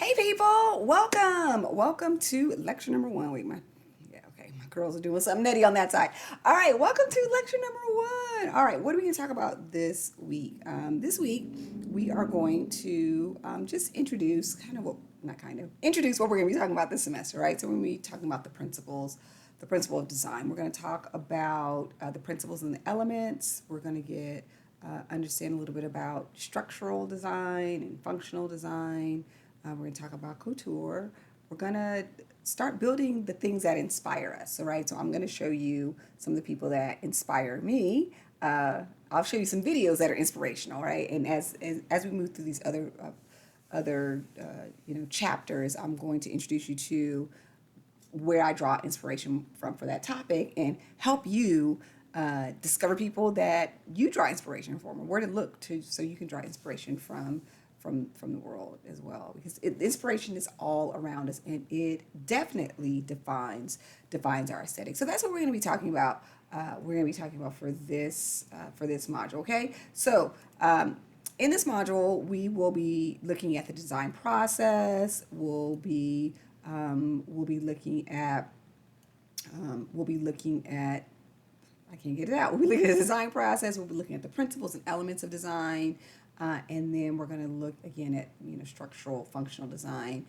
Hey people, welcome to lecture number one. My girls are doing something nutty on that side. All right, welcome to lecture number one. All right, what are we going to talk about this week? This week we are going to just introduce introduce what we're going to be talking about this semester, right? So we're going to be talking about the principle of design. We're going to talk about the principles and the elements. We're going to get understand a little bit about structural design and functional design. We're going to talk about couture. We're going to start building the things that inspire us. All right. So I'm going to show you some of the people that inspire me. I'll show you some videos that are inspirational, right? And as we move through these other chapters, I'm going to introduce you to where I draw inspiration from for that topic and help you discover people that you draw inspiration from, or where to look to so you can draw inspiration from the world as well, because inspiration is all around us and it definitely defines our aesthetic. So that's what we're going to be talking about. We're going to be talking about for this module. Okay, so in this module we will be looking at the design process. We'll be looking at I can't get it out. We'll be looking at the design process. We'll be looking at the principles and elements of design. And then we're going to look again at structural, functional design,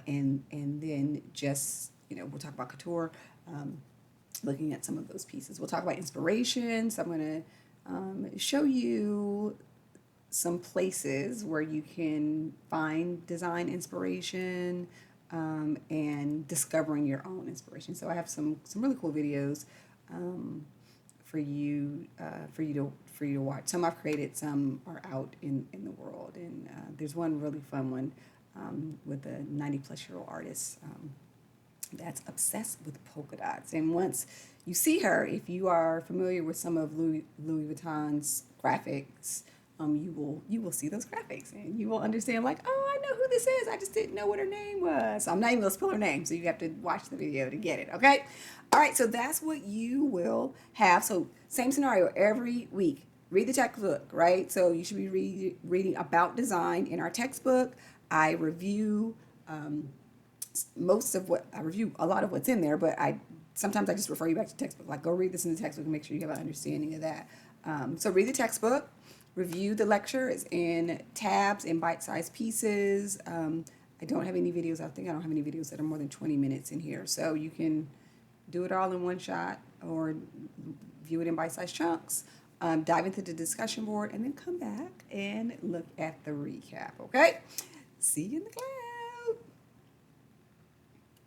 and then just we'll talk about couture, looking at some of those pieces. We'll talk about inspiration. So I'm going to show you some places where you can find design inspiration, and discovering your own inspiration. So I have some really cool videos for you to watch. Some I've created, some are out in the world, and there's one really fun one with a 90-plus-year-old artist that's obsessed with polka dots. And once you see her, if you are familiar with some of Louis Vuitton's graphics, you will see those graphics and you will understand, like, oh, I know who this is. I just didn't know what her name was. So I'm not even gonna spill her name, so you have to watch the video to get it. Okay. All right. So that's what you will have. So same scenario every week. Read the textbook, right? So you should be reading about design in our textbook. I review I review a lot of what's in there, but sometimes I just refer you back to the textbook. Like, go read this in the textbook and make sure you have an understanding of that. So read the textbook. Review the lectures in tabs and bite-sized pieces. I don't have any videos. I think I don't have any videos that are more than 20 minutes in here. So you can do it all in one shot or view it in bite-sized chunks. Dive into the discussion board and then come back and look at the recap. Okay? See you in the class.